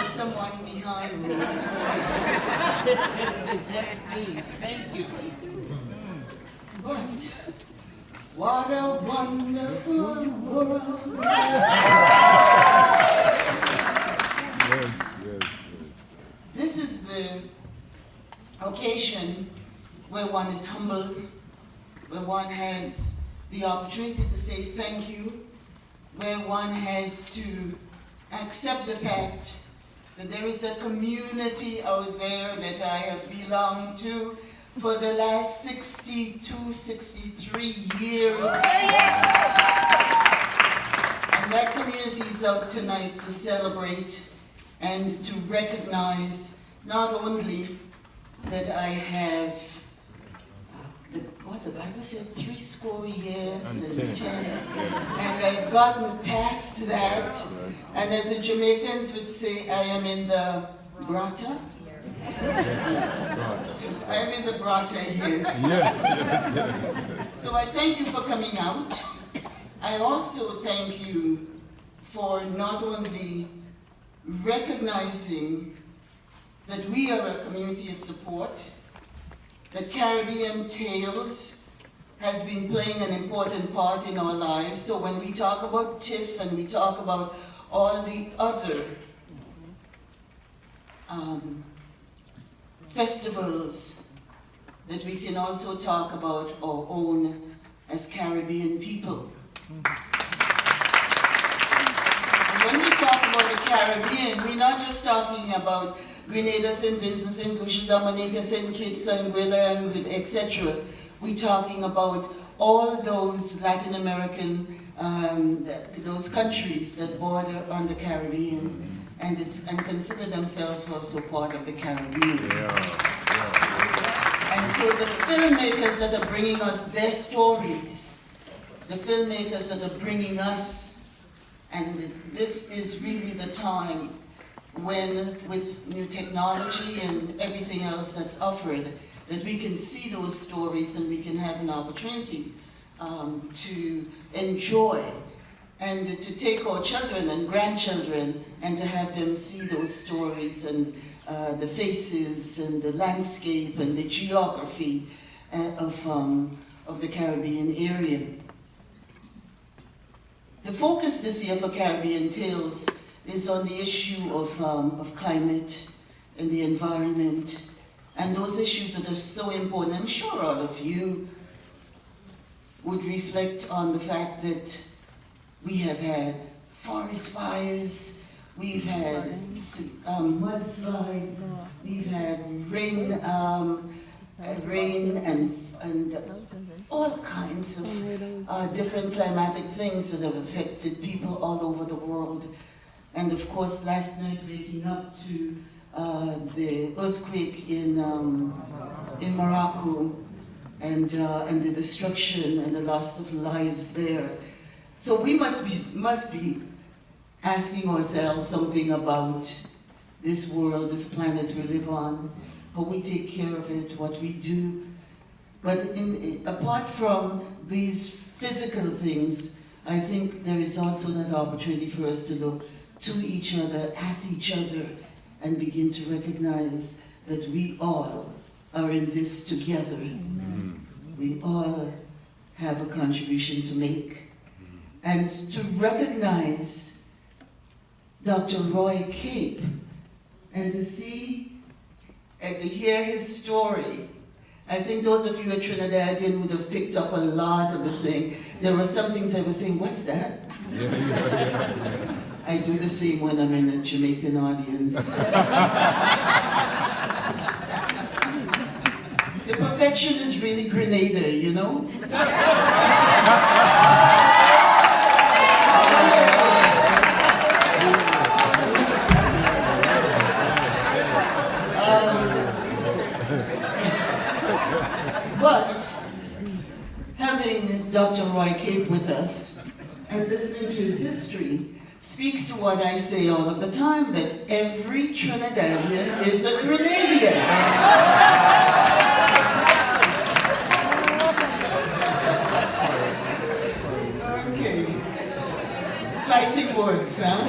someone behind me. Yes, please. Thank you. But what a wonderful world. This is the occasion where one is humbled, where one has the opportunity to say thank you, where one has to accept the fact that there is a community out there that I have belonged to for the last 62, 63 years. And that community is out tonight to celebrate and to recognize not only that I have, the Bible said 80 years and 10, and I've gotten past that, and as the Jamaicans would say, I am in the brata. So I am in the brata years. So I thank you for coming out. I also thank you for not only recognizing that we are a community of support, that Caribbean Tales has been playing an important part in our lives. So when we talk about TIFF and we talk about all the other festivals, that we can also talk about our own as Caribbean people. And when we talk about the Caribbean, we're not just talking about Grenada, St. Vincent, St. Lucia, Dominica, St. Kitts, Anguilla, and etc. We're talking about all those Latin American, those countries that border on the Caribbean and consider themselves also part of the Caribbean. And so the filmmakers that are bringing us their stories, the filmmakers that are bringing us, and this is really the time when, with new technology and everything else that's offered, that we can see those stories and we can have an opportunity to enjoy and to take our children and grandchildren and to have them see those stories and the faces and the landscape and the geography of the Caribbean area. The focus this year for Caribbean Tales is on the issue of climate and the environment and those issues that are so important. I'm sure all of you would reflect on the fact that we have had forest fires, we've had mudslides, we've had rain and all kinds of different climatic things that have affected people all over the world. And of course, last night waking up to the earthquake in Morocco and the destruction and the loss of lives there. So we must be asking ourselves something about this world, this planet we live on, how we take care of it, what we do. But apart from these physical things, I think there is also that opportunity for us to look to each other, at each other, and begin to recognize that we all are in this together. Amen. We all have a contribution to make. And to recognize Dr. Roy Cape and to see and to hear his story. I think those of you at Trinidadian would have picked up a lot of the thing. There were some things I was saying, what's that? I do the same when I'm in a Jamaican audience. The perfection is really Grenada, you know? But having Dr. Roy Cape with us and listening to his history speaks to what I say all of the time, that every Trinidadian is a Grenadian. Okay. Fighting words, huh?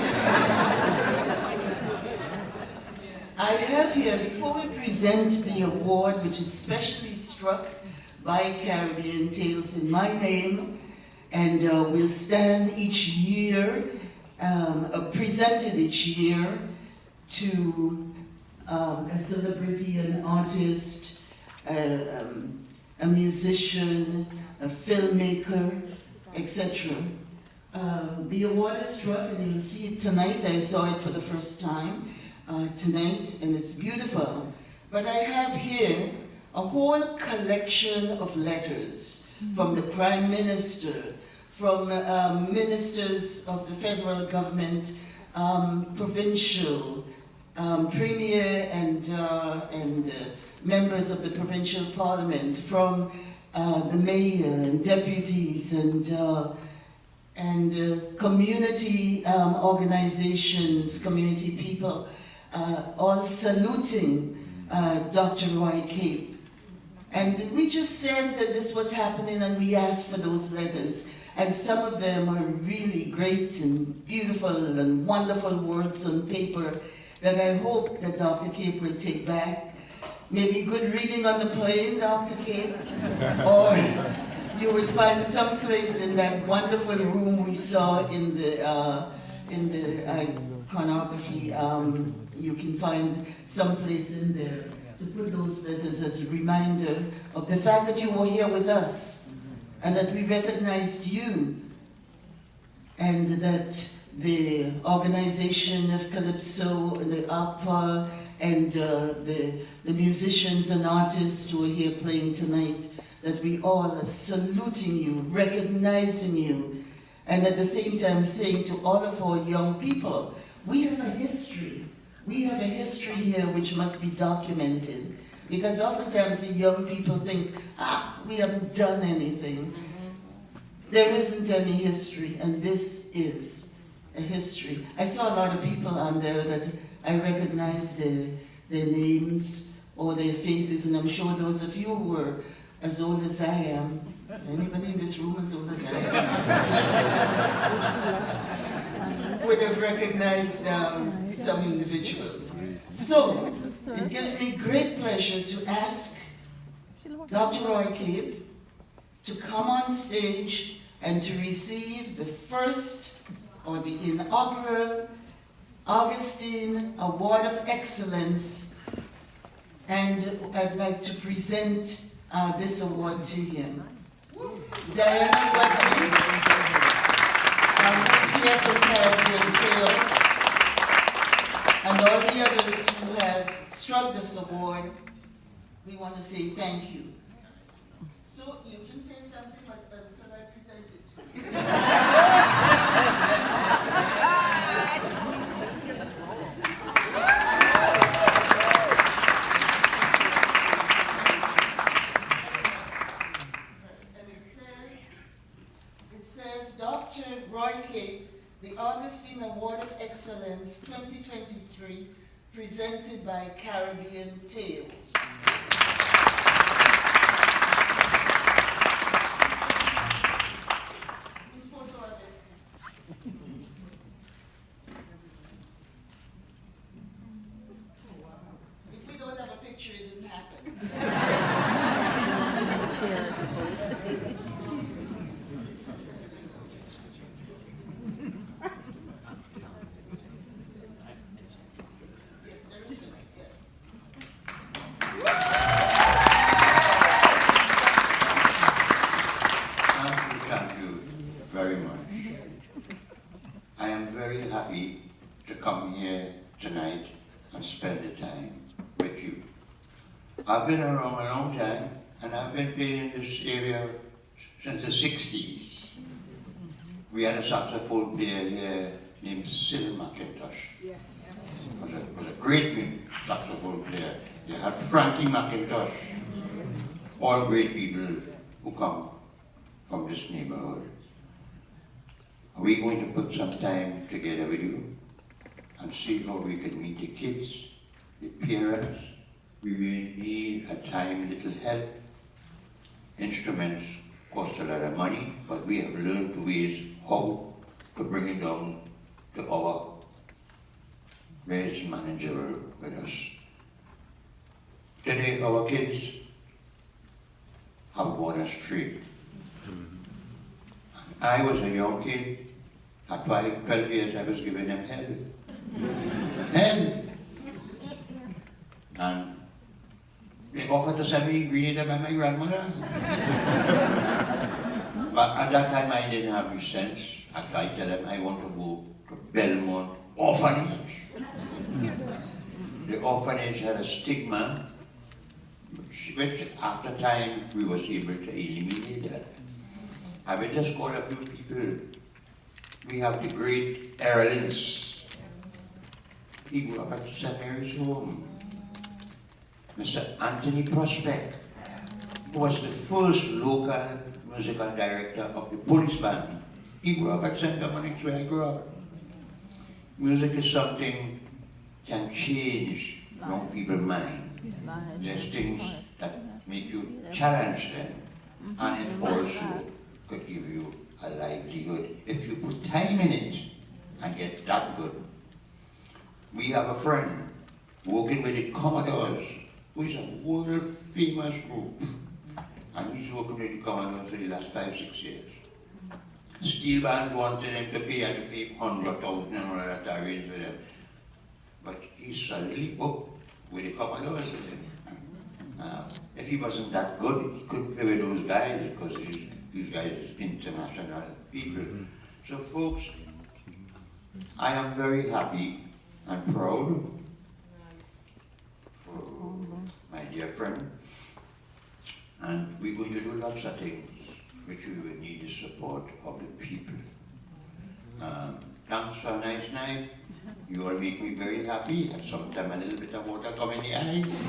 I have here, before we present the award, which is specially struck by Caribbean Tales in my name, and will stand each year, presented each year to a celebrity, an artist, a musician, a filmmaker, etc. The award is struck, and you'll see it tonight. I saw it for the first time tonight, and it's beautiful. But I have here a whole collection of letters from the Prime Minister, from ministers of the federal government, provincial, premier and members of the provincial parliament, from the mayor and deputies and community organizations, community people, all saluting Dr. Roy Cape. And we just said that this was happening, and we asked for those letters. And some of them are really great and beautiful and wonderful words on paper that I hope that Dr. Cape will take back. Maybe good reading on the plane, Dr. Cape, or you would find some place in that wonderful room we saw in the iconography. You can find some place in there to put those letters as a reminder of the fact that you were here with us, and that we recognized you, and that the organization of Calypso, the APA, and the musicians and artists who are here playing tonight, that we all are saluting you, recognizing you, and at the same time saying to all of our young people, we have a history. We have a history here which must be documented. Because oftentimes the young people think, we haven't done anything. There isn't any history, and this is a history. I saw a lot of people on there that I recognized their names or their faces, and I'm sure those of you who were as old as I am, anybody in this room as old as I am, would have recognized some individuals. So, it gives me great pleasure to ask Dr. Roy Cape to come on stage and to receive the first, or the inaugural, Augustine Award of Excellence, and I'd like to present this award to him. Diana Wetley, who is here from Caribbean Tales, and all the others who have struck this award, we want to say thank you. So you can say something until I present it to you. Dr. Roy Cape, the Augustine Award of Excellence 2023, presented by Caribbean Tales. Photo of it. If we don't have a picture, it didn't happen. Happy to come here tonight and spend the time with you. I've been around a long time, and I've been playing in this area since the 60s. We had a saxophone player here named Sil McIntosh. Was a great saxophone player. You had Frankie McIntosh, all great people who come from this neighborhood. Are we going to put some time together with you and see how we can meet the kids, the parents? We may need at time little help. Instruments cost a lot of money, but we have learned the ways how to bring it down to our very manageable with us. Today, our kids have gone astray. And I was a young kid. At 12 years, I was giving them hell. Hell! And they offered to send me greeted by my grandmother. But at that time, I didn't have any sense. I tried to tell them I want to go to Belmont Orphanage. The orphanage had a stigma, which after time we was able to eliminate that. I will just call a few people. We have the great Erlins. He grew up at St. Mary's Home. Mr. Anthony Prospect, who was the first local musical director of the police band. He grew up at St. Dominic's where I grew up. Music is something can change young people's mind. There's things that make you challenge them, and it also could give you a livelihood if you put time in it and get that good. We have a friend working with the Commodores, who is a world famous group, and he's working with the Commodores for the last 5-6 years. Steel bands wanted him to pay, had to pay 100,000 and all that arrange with him. But he's suddenly booked with the Commodores with him. If he wasn't that good, he couldn't play with those guys because these guys are international people. So folks, I am very happy and proud for my dear friend. And we're going to do lots of things which we will need the support of the people. Thanks for a nice night. You all make me very happy, and sometimes a little bit of water come in the eyes.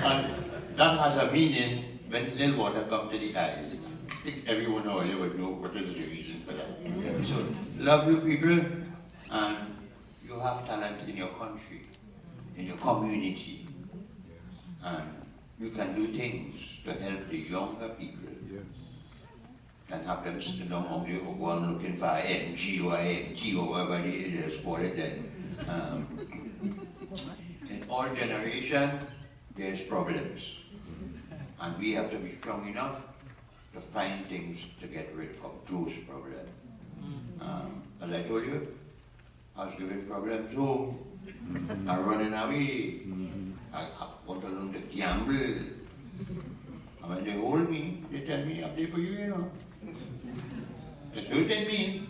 And that has a meaning when little water comes to the eyes. I think everyone over here would know what is the reason for that. So, love you people, and you have talent in your country, in your community, and you can do things to help the younger people. And have them sitting down on the one looking for MG or MT or whatever they just call it then. In all generations, there's problems. And we have to be strong enough to find things to get rid of those problems. As I told you, I was giving problems home and running away. I want to learn to gamble. And when they hold me, they tell me, I'm there for you, you know. It hurted me,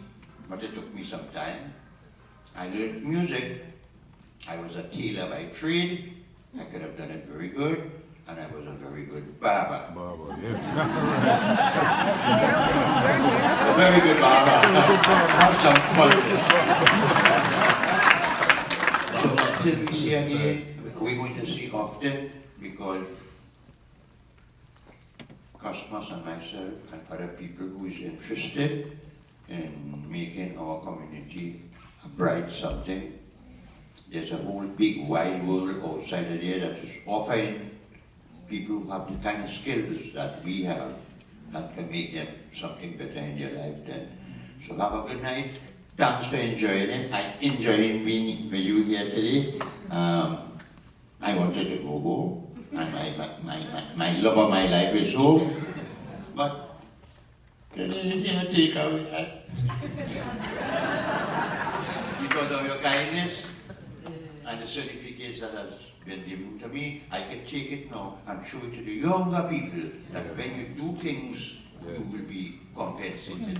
but it took me some time. I learned music. I was a tailor by trade. I could have done it very good, and I was a very good barber. A very good barber. Have some fun. So until we see again, we're going to see often, because Cosmos and myself and other people who is interested in making our community a bright something. There's a whole big wide world outside of there that is offering people who have the kind of skills that we have that can make them something better in their life then. So have a good night. Thanks for enjoying it. I'm enjoying being with you here today. I wanted to go home. And my love of my life is home, but can you take away that? Because of your kindness and the certificates that has been given to me, I can take it now and show it to the younger people that when you do things, you will be compensated.